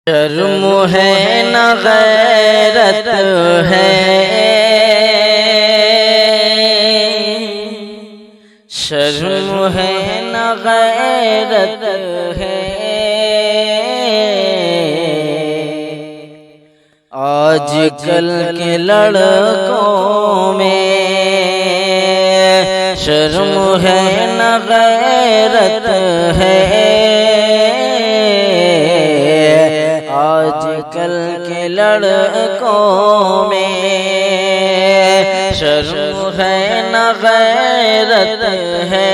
शर्म है न गैरत है, शर्म है न गैरत है। आजकल के लड़कों में शर्म है न गैरत है। आजकल के लड़कों में शर्म है न गैरत है।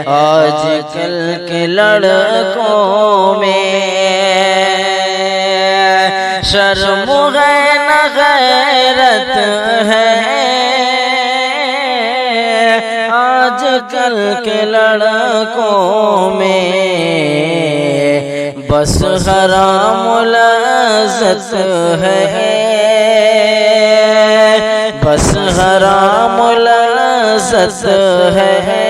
आजकल के लड़कों में शर्म है न गैरत है। आजकल के लड़कों में बस हराम लज़्ज़त है, बस हराम लज़्ज़त है।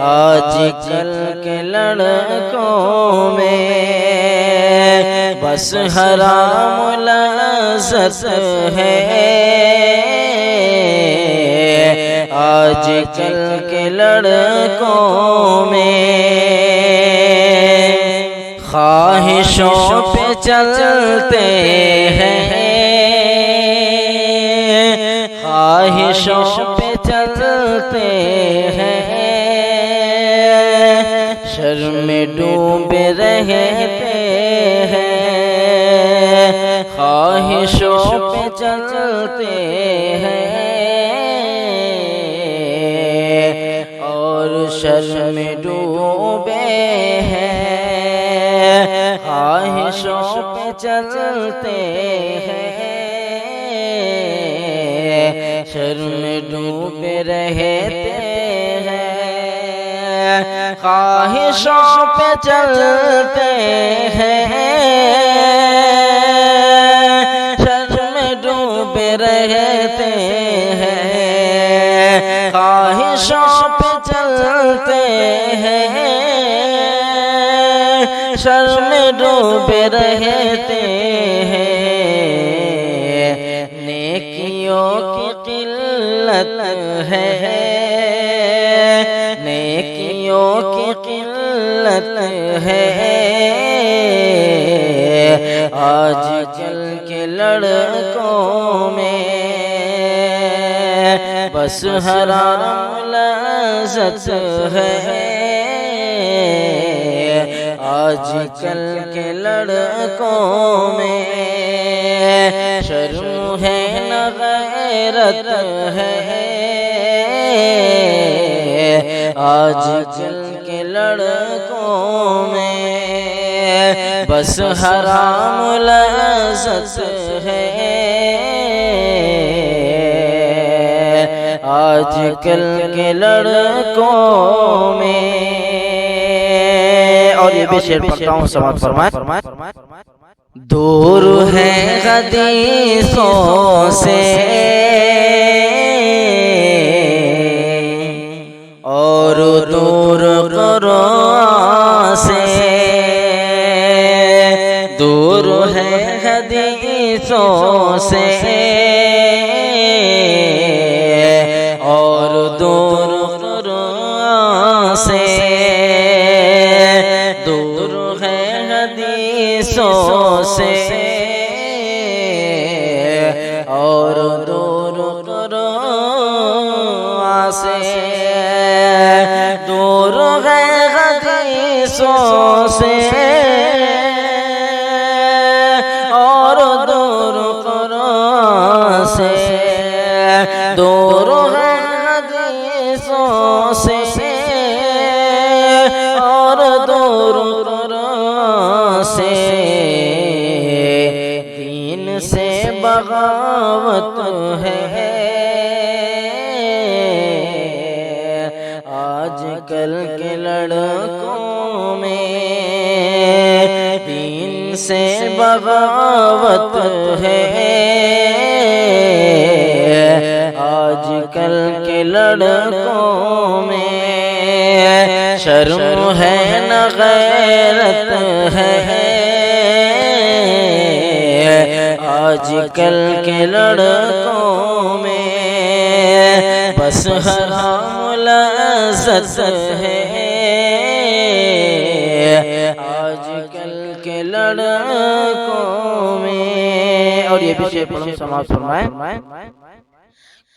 आजकल के लड़कों में बस हराम लज़्ज़त है। आजकल के लड़कों में ख्वाहिशों पे चलते हैं, ख्वाहिशों पे चलते हैं। शर्म में डूबे रहते हैं, ख्वाहिशों पे चलते हैं। और शर्म में डूबे हैं, ख्वाहिशों पे चलते हैं। शर्म में डूबे रहते हैं, ख्वाहिशों पे चलते हैं। शर्म में डूबे रहते हैं, ख्वाहिशों पे चलते हैं। शर्म में डूबे रहते हैं। नेकियों की किल्लत है, नेकियों की किल्लत है। आजकल के लड़कों में बस हराम लज़्ज़त है। आजकल के लड़कों में शर्म है न गैरत है। आजकल के लड़कों में बस हराम लज़्ज़त है। आजकल के लड़कों में। और ये भी शेर पढ़ता हूँ, समाप्त फरमाए। दूर है हदीसों से और दूर कुरान से, दूर है हदीसों से और दूर कुरान से। दूर है हदीसों से और दूर कुरान से। दूर है हदीसों से और दूर कुरान से। दूर है हदीसों से और दूर कुरान से। दीन से बगावत है। आजकल के लड़कों में दीन से बगावत है। आजकल के लड़कों में शर्म है न गैरत है। आजकल के लड़कों में बस हराम लज़्ज़त है। आजकल के लड़कों में। और ये भी शेर पढ़ो, समाप्त फरमाएं।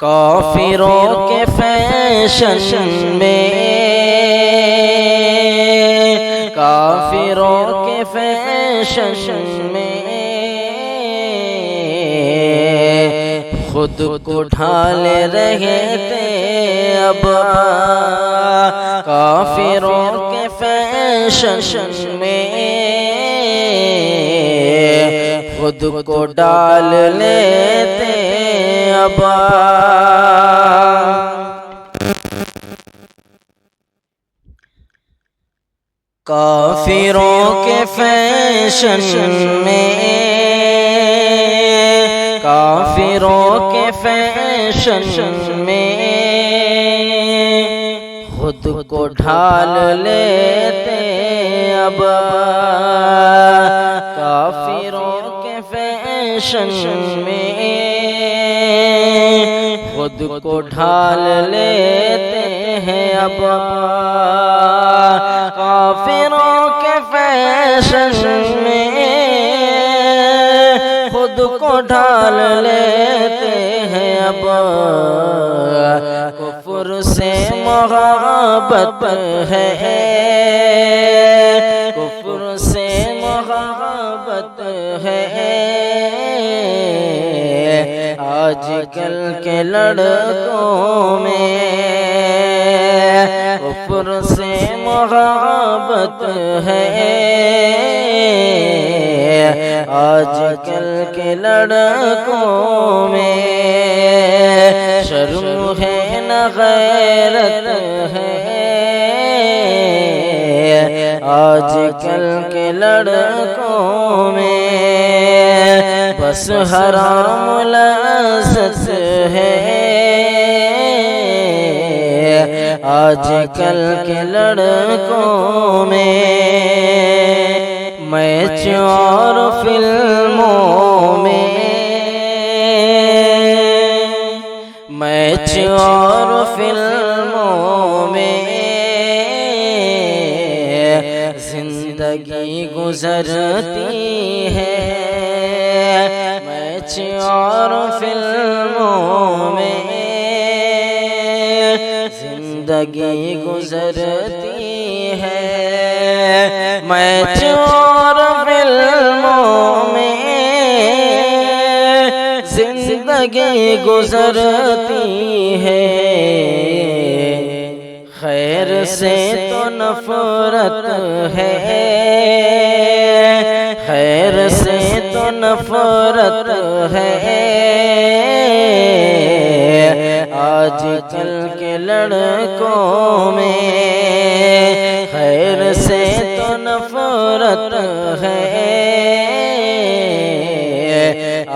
काफिरों के फैशन में, काफिरों के फैशन में खुद को ढाल रहे थे अब। काफिरों के फैशन में खुद को डाल लेते अब। काफिरों के फैशन में, काफिरों के फैशन में खुद को ढाल लेते अब। काफिरों के फैशन में खुद को ढाल लेते हैं अब। काफिरों के फैशन में खुद को ढाल लेते हैं अब। कुफ्र से मोहब्बत है, कुफ्र से मोहब्बत है। आजकल के लड़कों में कुफ्र से मोहब्बत है। आजकल के लड़कों में शर्म है न गैरत है। आजकल के लड़कों में बस हराम लज़्ज़त है। आजकल के लड़कों में मैच और फिल्मों में, मैच और फिल्मों में जिंदगी गुजरती है। मैच और फिल्मों में जिंदगी गुजरती है। मैच और फिल्मों में जिंदगी गुजरती है। खैर से तो नफरत है, खैर से तो नफरत है। आजकल के लड़कों में खैर से तो नफरत है।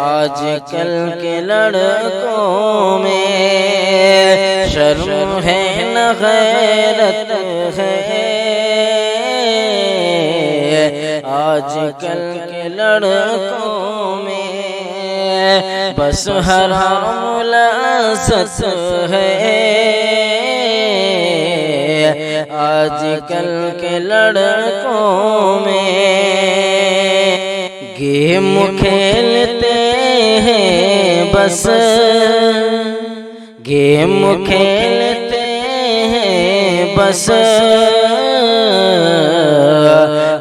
आजकल के लड़कों में शर्म है न गैरत है। आजकल के लड़कों में बस हराम लज़्ज़त है। आजकल के लड़कों में गेम खेलते हैं बस, गेम खेलते हैं बस।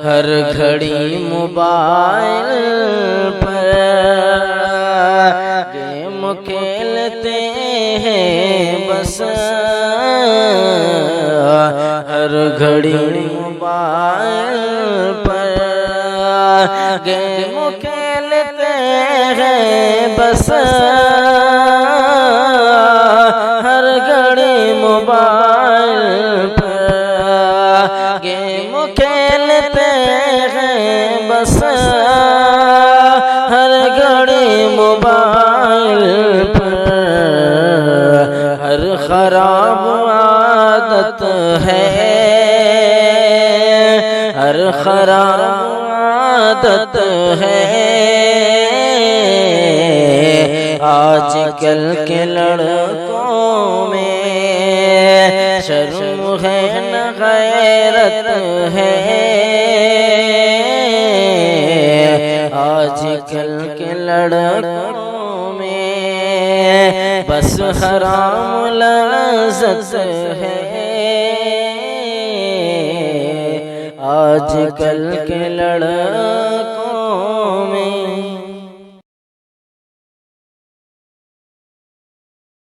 हर घड़ी मोबाइल पर गेम खेलते हैं बस। हर घड़ी मोबाइल पर गेम खेलते हैं बस। हर घड़ी मोबाइल पर गेम खेलते हैं बस। हर घड़ी मोबाइल पर हर खराब आदत है। हर खराब आदत है आजकल के लड़कों में, शर्म है न गैरत है आजकल के लड़कों में, बस हराम लज़्ज़त है आजकल के लड़कों में।